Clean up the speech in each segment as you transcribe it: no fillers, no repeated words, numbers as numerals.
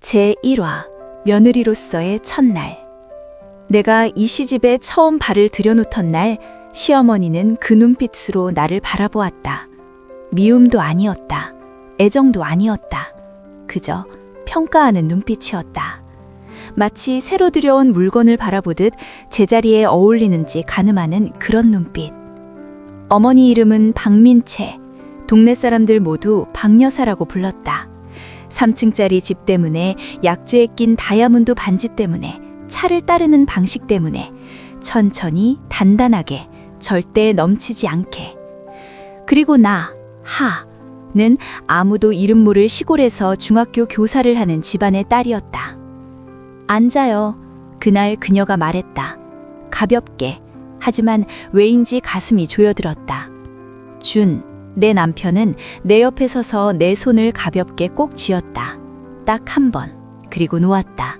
제1화 며느리로서의 첫날. 내가 이 시집에 처음 발을 들여놓던 날 시어머니는 그 눈빛으로 나를 바라보았다. 미움도 아니었다. 애정도 아니었다. 그저 평가하는 눈빛이었다. 마치 새로 들여온 물건을 바라보듯 제자리에 어울리는지 가늠하는 그런 눈빛. 어머니 이름은 박민채. 동네 사람들 모두 박여사라고 불렀다. 3층짜리 집 때문에 약주에 낀 다이아몬드 반지 때문에 차를 따르는 방식 때문에 천천히 단단하게 절대 넘치지 않게. 그리고 하는 아무도 이름 모를 시골에서 중학교 교사를 하는 집안의 딸이었다. 앉아요. 그날 그녀가 말했다. 가볍게. 하지만 왜인지 가슴이 조여들었다. 내 남편은 내 옆에 서서 내 손을 가볍게 꼭 쥐었다. 딱 한 번. 그리고 놓았다.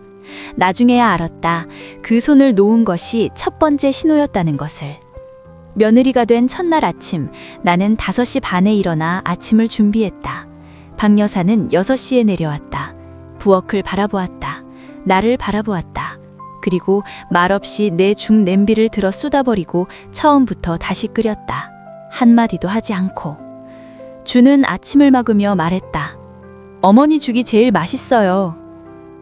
나중에야 알았다. 그 손을 놓은 것이 첫 번째 신호였다는 것을. 며느리가 된 첫날 아침, 나는 5시 반에 일어나 아침을 준비했다. 박 여사는 6시에 내려왔다. 부엌을 바라보았다. 나를 바라보았다. 그리고 말없이 내 죽 냄비를 들어 쏟아버리고 처음부터 다시 끓였다. 한마디도 하지 않고. 주는 아침을 막으며 말했다. 어머니 죽이 제일 맛있어요.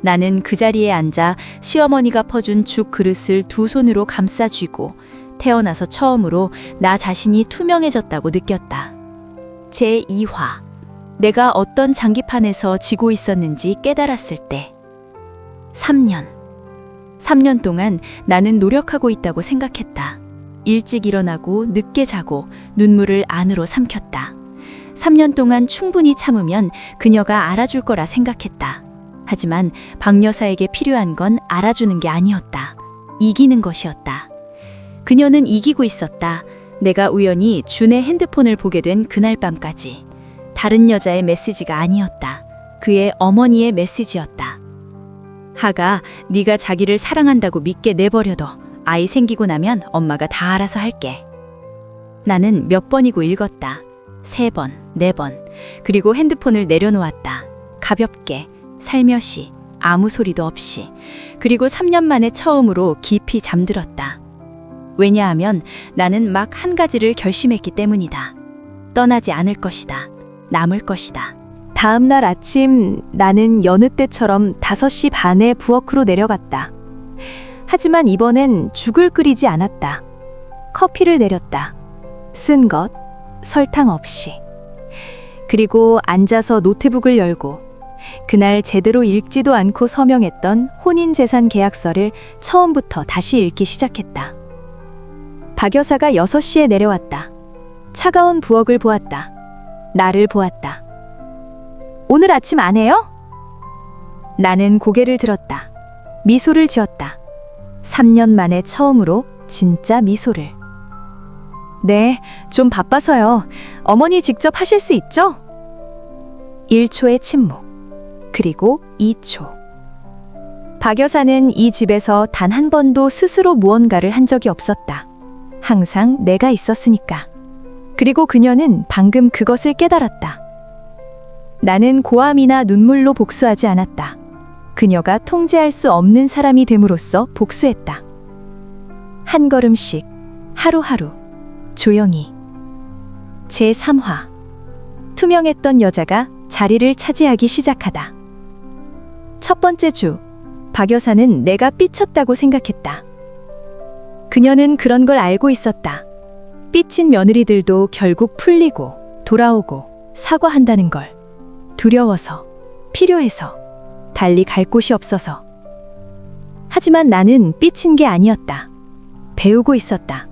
나는 그 자리에 앉아 시어머니가 퍼준 죽 그릇을 두 손으로 감싸 쥐고 태어나서 처음으로 나 자신이 투명해졌다고 느꼈다. 제2화. 내가 어떤 장기판에서 지고 있었는지 깨달았을 때. 3년 동안 나는 노력하고 있다고 생각했다. 일찍 일어나고 늦게 자고 눈물을 안으로 삼켰다. 3년 동안 충분히 참으면 그녀가 알아줄 거라 생각했다. 하지만 박 여사에게 필요한 건 알아주는 게 아니었다. 이기는 것이었다. 그녀는 이기고 있었다. 내가 우연히 준의 핸드폰을 보게 된 그날 밤까지. 다른 여자의 메시지가 아니었다. 그의 어머니의 메시지였다. 하가, 네가 자기를 사랑한다고 믿게 내버려둬. 아이 생기고 나면 엄마가 다 알아서 할게. 나는 몇 번이고 읽었다. 3번, 4번. 그리고 핸드폰을 내려놓았다. 가볍게, 살며시, 아무 소리도 없이. 그리고 3년 만에 처음으로 깊이 잠들었다. 왜냐하면 나는 막 한 가지를 결심했기 때문이다. 떠나지 않을 것이다. 남을 것이다. 다음 날 아침 나는 여느 때처럼 5시 반에 부엌으로 내려갔다. 하지만 이번엔 죽을 끓이지 않았다. 커피를 내렸다. 쓴 것, 설탕 없이. 그리고 앉아서 노트북을 열고 그날 제대로 읽지도 않고 서명했던 혼인재산 계약서를 처음부터 다시 읽기 시작했다. 박 여사가 6시에 내려왔다. 차가운 부엌을 보았다. 나를 보았다. 오늘 아침 안 해요? 나는 고개를 들었다. 미소를 지었다. 3년 만에 처음으로 진짜 미소를. 네, 좀 바빠서요. 어머니 직접 하실 수 있죠? 1초의 침묵. 그리고 2초. 박 여사는 이 집에서 단 한 번도 스스로 무언가를 한 적이 없었다. 항상 내가 있었으니까. 그리고 그녀는 방금 그것을 깨달았다. 나는 고함이나 눈물로 복수하지 않았다. 그녀가 통제할 수 없는 사람이 됨으로써 복수했다. 한 걸음씩, 하루하루, 조용히. 제3화. 투명했던 여자가 자리를 차지하기 시작하다. 첫 번째 주, 박 여사는 내가 삐쳤다고 생각했다. 그녀는 그런 걸 알고 있었다. 삐친 며느리들도 결국 풀리고 돌아오고 사과한다는 걸. 두려워서, 필요해서, 달리 갈 곳이 없어서. 하지만 나는 삐친 게 아니었다. 배우고 있었다.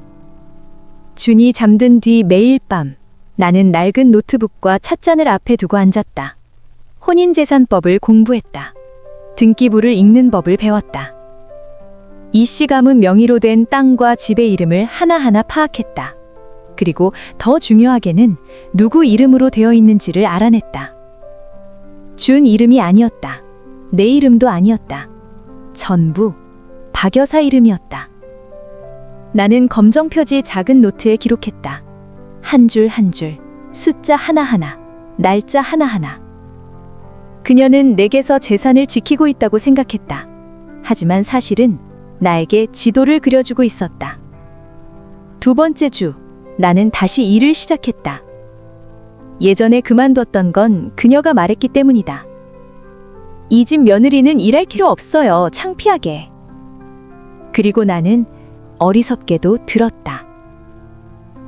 준이 잠든 뒤 매일 밤 나는 낡은 노트북과 찻잔을 앞에 두고 앉았다. 혼인재산법을 공부했다. 등기부를 읽는 법을 배웠다. 이씨 가문 명의로 된 땅과 집의 이름을 하나하나 파악했다. 그리고 더 중요하게는 누구 이름으로 되어 있는지를 알아냈다. 준 이름이 아니었다. 내 이름도 아니었다. 전부 박 여사 이름이었다. 나는 검정 표지 작은 노트에 기록했다. 한 줄 한 줄, 숫자 하나하나, 날짜 하나하나. 그녀는 내게서 재산을 지키고 있다고 생각했다. 하지만 사실은 나에게 지도를 그려주고 있었다. 두 번째 주, 나는 다시 일을 시작했다. 예전에 그만뒀던 건 그녀가 말했기 때문이다. 이 집 며느리는 일할 필요 없어요. 창피하게. 그리고 나는 어리석게도 들었다.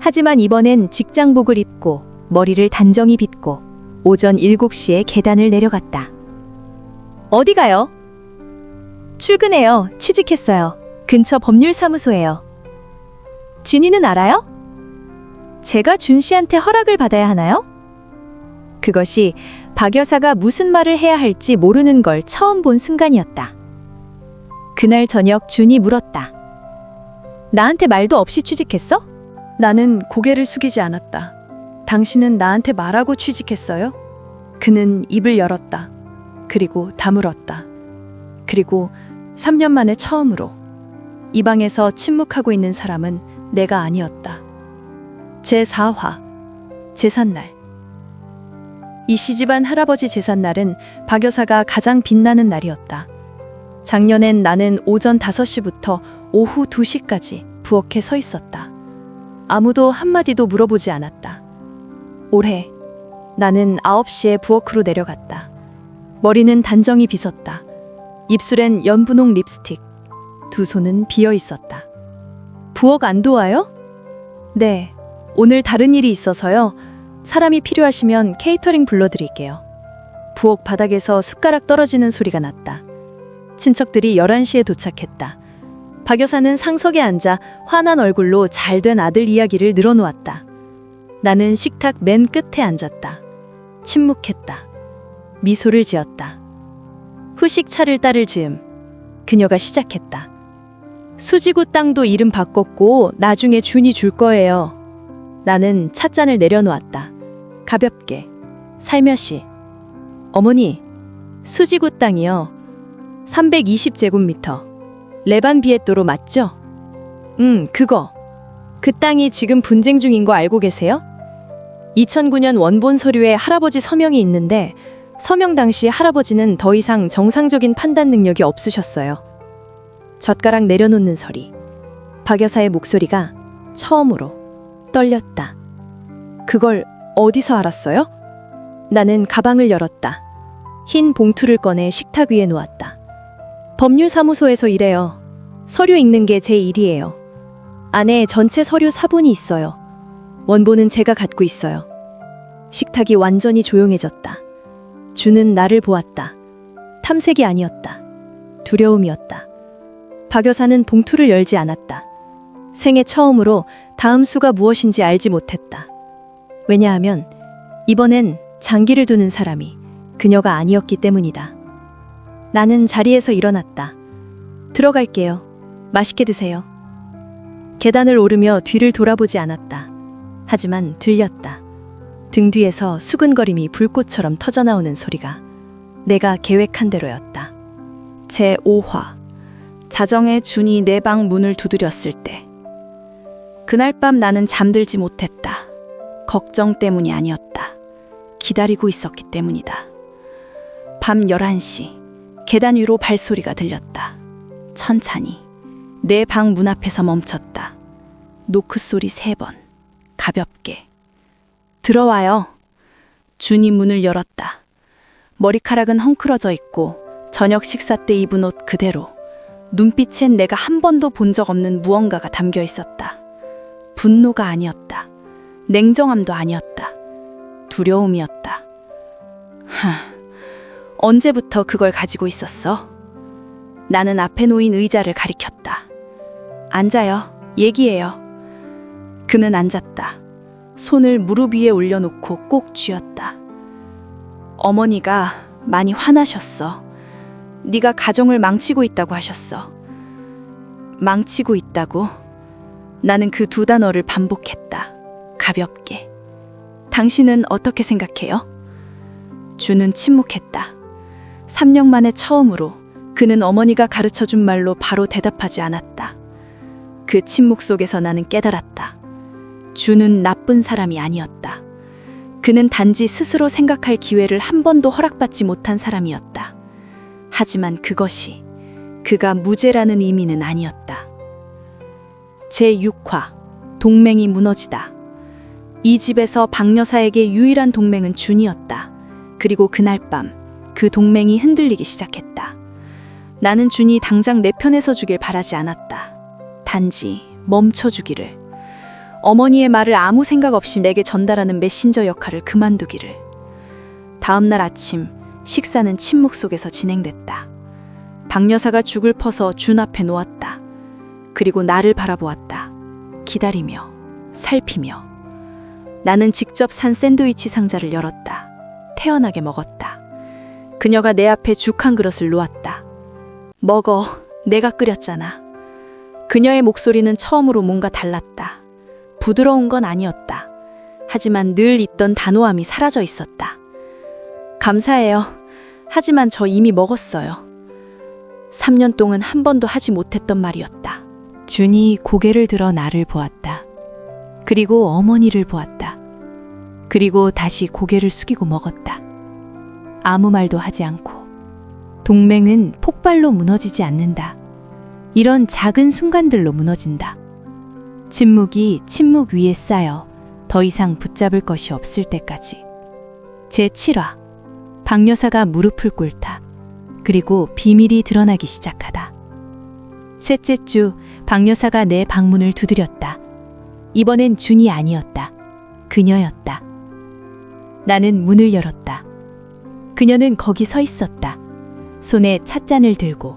하지만 이번엔 직장복을 입고 머리를 단정히 빗고 오전 7시에 계단을 내려갔다. 어디 가요? 출근해요. 취직했어요. 근처 법률사무소예요. 진이는 알아요? 제가 준 씨한테 허락을 받아야 하나요? 그것이 박 여사가 무슨 말을 해야 할지 모르는 걸 처음 본 순간이었다. 그날 저녁 준이 물었다. 나한테 말도 없이 취직했어? 나는 고개를 숙이지 않았다. 당신은 나한테 말하고 취직했어요? 그는 입을 열었다. 그리고 다물었다. 그리고 3년 만에 처음으로 이 방에서 침묵하고 있는 사람은 내가 아니었다. 제4화 제삿날. 이 시집안 할아버지 제삿날은 박 여사가 가장 빛나는 날이었다. 작년엔 나는 오전 5시부터 오후 2시까지 부엌에 서 있었다. 아무도 한마디도 물어보지 않았다. 올해 나는 9시에 부엌으로 내려갔다. 머리는 단정히 빗었다. 입술엔 연분홍 립스틱. 두 손은 비어 있었다. 부엌 안 도와요? 네, 오늘 다른 일이 있어서요. 사람이 필요하시면 케이터링 불러드릴게요. 부엌 바닥에서 숟가락 떨어지는 소리가 났다. 친척들이 11시에 도착했다. 박 여사는 상석에 앉아 환한 얼굴로 잘된 아들 이야기를 늘어놓았다. 나는 식탁 맨 끝에 앉았다. 침묵했다. 미소를 지었다. 후식 차를 따를 즈음 그녀가 시작했다. 수지구 땅도 이름 바꿨고 나중에 준이 줄 거예요. 나는 찻잔을 내려놓았다. 가볍게, 살며시. 어머니, 수지구 땅이요. 320제곱미터. 레반 비에또로 맞죠? 그거. 그 땅이 지금 분쟁 중인 거 알고 계세요? 2009년 원본 서류에 할아버지 서명이 있는데 서명 당시 할아버지는 더 이상 정상적인 판단 능력이 없으셨어요. 젓가락 내려놓는 소리. 박 여사의 목소리가 처음으로 떨렸다. 그걸 어디서 알았어요? 나는 가방을 열었다. 흰 봉투를 꺼내 식탁 위에 놓았다. 법률사무소에서 일해요. 서류 읽는 게 제 일이에요. 안에 전체 서류 사본이 있어요. 원본은 제가 갖고 있어요. 식탁이 완전히 조용해졌다. 주는 나를 보았다. 탐색이 아니었다. 두려움이었다. 박 여사는 봉투를 열지 않았다. 생애 처음으로 다음 수가 무엇인지 알지 못했다. 왜냐하면 이번엔 장기를 두는 사람이 그녀가 아니었기 때문이다. 나는 자리에서 일어났다. 들어갈게요. 맛있게 드세요. 계단을 오르며 뒤를 돌아보지 않았다. 하지만 들렸다. 등 뒤에서 수근거림이 불꽃처럼 터져나오는 소리가 내가 계획한 대로였다. 제5화 자정에 준이 내 방 문을 두드렸을 때 그날 밤 나는 잠들지 못했다. 걱정 때문이 아니었다. 기다리고 있었기 때문이다. 밤 11시 계단 위로 발소리가 들렸다. 천천히 내 방 문 앞에서 멈췄다. 노크 소리 3번. 가볍게. 들어와요. 준이 문을 열었다. 머리카락은 헝클어져 있고 저녁 식사 때 입은 옷 그대로. 눈빛엔 내가 한 번도 본 적 없는 무언가가 담겨 있었다. 분노가 아니었다. 냉정함도 아니었다. 두려움이었다. 언제부터 그걸 가지고 있었어? 나는 앞에 놓인 의자를 가리켰다. 앉아요. 얘기해요. 그는 앉았다. 손을 무릎 위에 올려놓고 꼭 쥐었다. 어머니가 많이 화나셨어. 네가 가정을 망치고 있다고 하셨어. 망치고 있다고? 나는 그 두 단어를 반복했다. 가볍게. 당신은 어떻게 생각해요? 주는 침묵했다. 3년 만에 처음으로 그는 어머니가 가르쳐준 말로 바로 대답하지 않았다. 그 침묵 속에서 나는 깨달았다. 주는 나쁜 사람이 아니었다. 그는 단지 스스로 생각할 기회를 한 번도 허락받지 못한 사람이었다. 하지만 그것이 그가 무죄라는 의미는 아니었다. 제6화 동맹이 무너지다. 이 집에서 박 여사에게 유일한 동맹은 준이었다. 그리고 그날 밤 그 동맹이 흔들리기 시작했다. 나는 준이 당장 내 편에 서주길 바라지 않았다. 단지 멈춰주기를. 어머니의 말을 아무 생각 없이 내게 전달하는 메신저 역할을 그만두기를. 다음 날 아침 식사는 침묵 속에서 진행됐다. 박 여사가 죽을 퍼서 준 앞에 놓았다. 그리고 나를 바라보았다. 기다리며 살피며. 나는 직접 산 샌드위치 상자를 열었다. 태연하게 먹었다. 그녀가 내 앞에 죽 한 그릇을 놓았다. 먹어. 내가 끓였잖아. 그녀의 목소리는 처음으로 뭔가 달랐다. 부드러운 건 아니었다. 하지만 늘 있던 단호함이 사라져 있었다. 감사해요. 하지만 저 이미 먹었어요. 3년 동안 한 번도 하지 못했던 말이었다. 준이 고개를 들어 나를 보았다. 그리고 어머니를 보았다. 그리고 다시 고개를 숙이고 먹었다. 아무 말도 하지 않고. 동맹은 폭발로 무너지지 않는다. 이런 작은 순간들로 무너진다. 침묵이 침묵 위에 쌓여 더 이상 붙잡을 것이 없을 때까지. 제7화 박 여사가 무릎을 꿇다. 그리고 비밀이 드러나기 시작하다. 셋째 주 박 여사가 내 방문을 두드렸다. 이번엔 준이 아니었다. 그녀였다. 나는 문을 열었다. 그녀는 거기 서 있었다. 손에 찻잔을 들고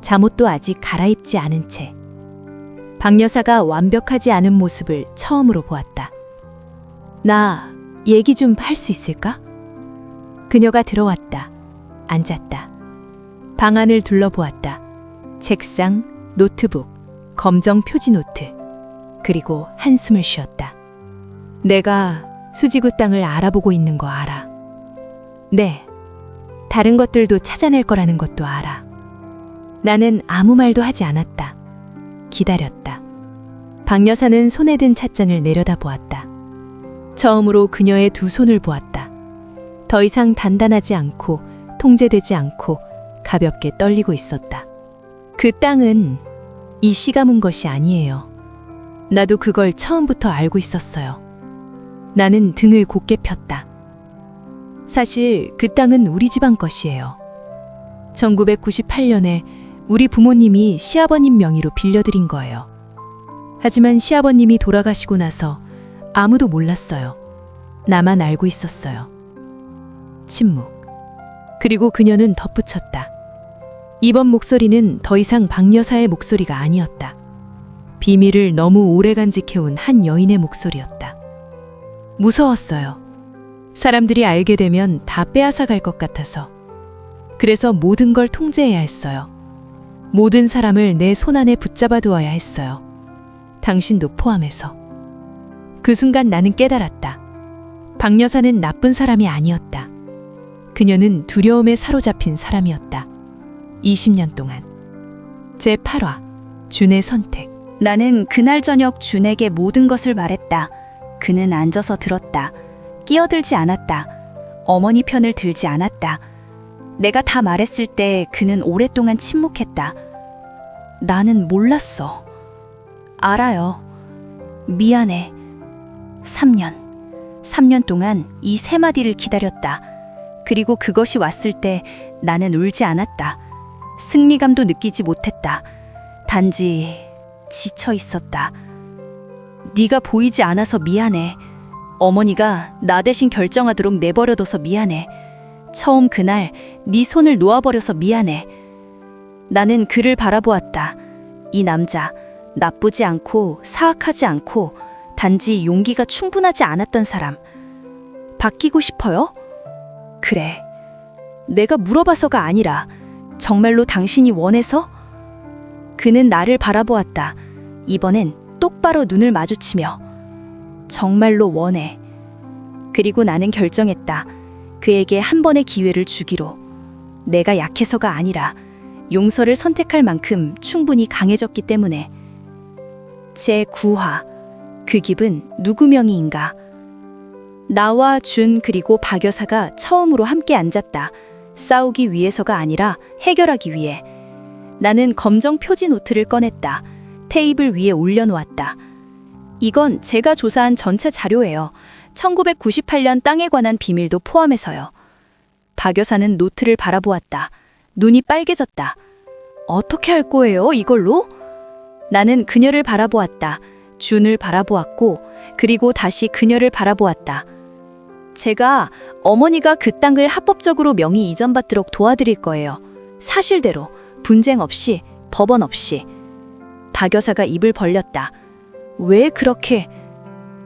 잠옷도 아직 갈아입지 않은 채. 박 여사가 완벽하지 않은 모습을 처음으로 보았다. 나 얘기 좀 할 수 있을까? 그녀가 들어왔다. 앉았다. 방 안을 둘러보았다. 책상, 노트북, 검정 표지 노트. 그리고 한숨을 쉬었다. 내가 수지구 땅을 알아보고 있는 거 알아. 네. 다른 것들도 찾아낼 거라는 것도 알아. 나는 아무 말도 하지 않았다. 기다렸다. 박 여사는 손에 든 찻잔을 내려다보았다. 처음으로 그녀의 두 손을 보았다. 더 이상 단단하지 않고 통제되지 않고 가볍게 떨리고 있었다. 그 땅은 이 씨가 문 것이 아니에요. 나도 그걸 처음부터 알고 있었어요. 나는 등을 곧게 폈다. 사실 그 땅은 우리 집안 것이에요. 1998년에 우리 부모님이 시아버님 명의로 빌려드린 거예요. 하지만 시아버님이 돌아가시고 나서 아무도 몰랐어요. 나만 알고 있었어요. 침묵. 그리고 그녀는 덧붙였다. 이번 목소리는 더 이상 박 여사의 목소리가 아니었다. 비밀을 너무 오래 간직해온 한 여인의 목소리였다. 무서웠어요. 사람들이 알게 되면 다 빼앗아 갈 것 같아서. 그래서 모든 걸 통제해야 했어요. 모든 사람을 내 손안에 붙잡아 두어야 했어요. 당신도 포함해서. 그 순간 나는 깨달았다. 박 여사는 나쁜 사람이 아니었다. 그녀는 두려움에 사로잡힌 사람이었다. 20년 동안. 제8화 준의 선택. 나는 그날 저녁 준에게 모든 것을 말했다. 그는 앉아서 들었다. 끼어들지 않았다. 어머니 편을 들지 않았다. 내가 다 말했을 때 그는 오랫동안 침묵했다. 나는 몰랐어. 알아요. 미안해. 3년 동안 이 세 마디를 기다렸다. 그리고 그것이 왔을 때 나는 울지 않았다. 승리감도 느끼지 못했다. 단지 지쳐 있었다. 네가 보이지 않아서 미안해. 어머니가 나 대신 결정하도록 내버려둬서 미안해. 처음 그날 네 손을 놓아버려서 미안해. 나는 그를 바라보았다. 이 남자, 나쁘지 않고 사악하지 않고 단지 용기가 충분하지 않았던 사람. 바뀌고 싶어요? 그래. 내가 물어봐서가 아니라 정말로 당신이 원해서? 그는 나를 바라보았다. 이번엔 똑바로 눈을 마주치며 정말로 원해. 그리고 나는 결정했다. 그에게 한 번의 기회를 주기로. 내가 약해서가 아니라 용서를 선택할 만큼 충분히 강해졌기 때문에. 제9화 그 집은 누구 명의인가? 나와 준 그리고 박 여사가 처음으로 함께 앉았다. 싸우기 위해서가 아니라 해결하기 위해. 나는 검정 표지 노트를 꺼냈다. 테이블 위에 올려놓았다. 이건 제가 조사한 전체 자료예요. 1998년 땅에 관한 비밀도 포함해서요. 박 여사는 노트를 바라보았다. 눈이 빨개졌다. 어떻게 할 거예요, 이걸로? 나는 그녀를 바라보았다. 준을 바라보았고, 그리고 다시 그녀를 바라보았다. 제가 어머니가 그 땅을 합법적으로 명의 이전받도록 도와드릴 거예요. 사실대로, 분쟁 없이, 법원 없이. 박 여사가 입을 벌렸다. 왜 그렇게?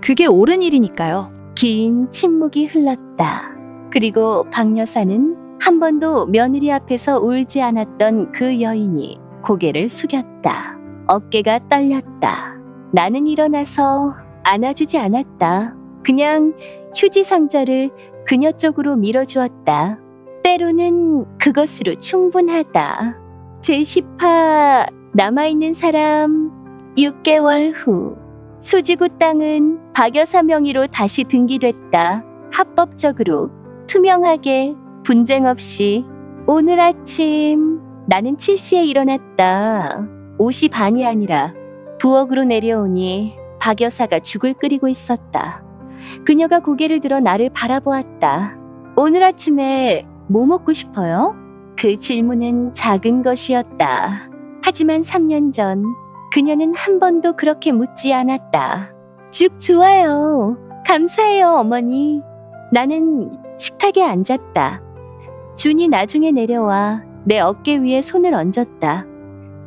그게 옳은 일이니까요. 긴 침묵이 흘렀다. 그리고 박 여사는 한 번도 며느리 앞에서 울지 않았던 그 여인이 고개를 숙였다. 어깨가 떨렸다. 나는 일어나서 안아주지 않았다. 그냥 휴지 상자를 그녀 쪽으로 밀어주었다. 때로는 그것으로 충분하다. 제10화 남아있는 사람 6개월 후 수지구 땅은 박 여사 명의로 다시 등기됐다. 합법적으로, 투명하게, 분쟁 없이. 오늘 아침 나는 7시에 일어났다. 옷이 반이 아니라 부엌으로 내려오니 박 여사가 죽을 끓이고 있었다. 그녀가 고개를 들어 나를 바라보았다. 오늘 아침에 뭐 먹고 싶어요? 그 질문은 작은 것이었다. 하지만 3년 전 그녀는 한 번도 그렇게 묻지 않았다. 죽 좋아요. 감사해요, 어머니. 나는 식탁에 앉았다. 준이 나중에 내려와 내 어깨 위에 손을 얹었다.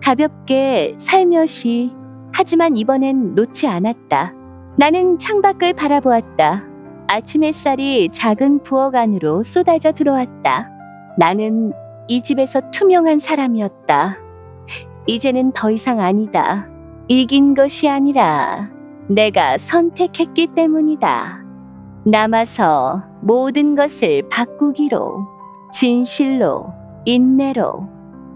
가볍게 살며시, 하지만 이번엔 놓지 않았다. 나는 창밖을 바라보았다. 아침 햇살이 작은 부엌 안으로 쏟아져 들어왔다. 나는 이 집에서 투명한 사람이었다. 이제는 더 이상 아니다. 이긴 것이 아니라 내가 선택했기 때문이다. 남아서 모든 것을 바꾸기로, 진실로, 인내로,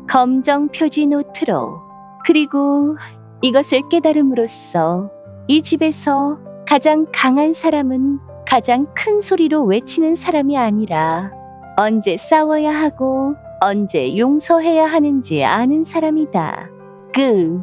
검정 표지 노트로, 그리고 이것을 깨달음으로써 이 집에서 가장 강한 사람은 가장 큰 소리로 외치는 사람이 아니라 언제 싸워야 하고 언제 용서해야 하는지 아는 사람이다. 끝.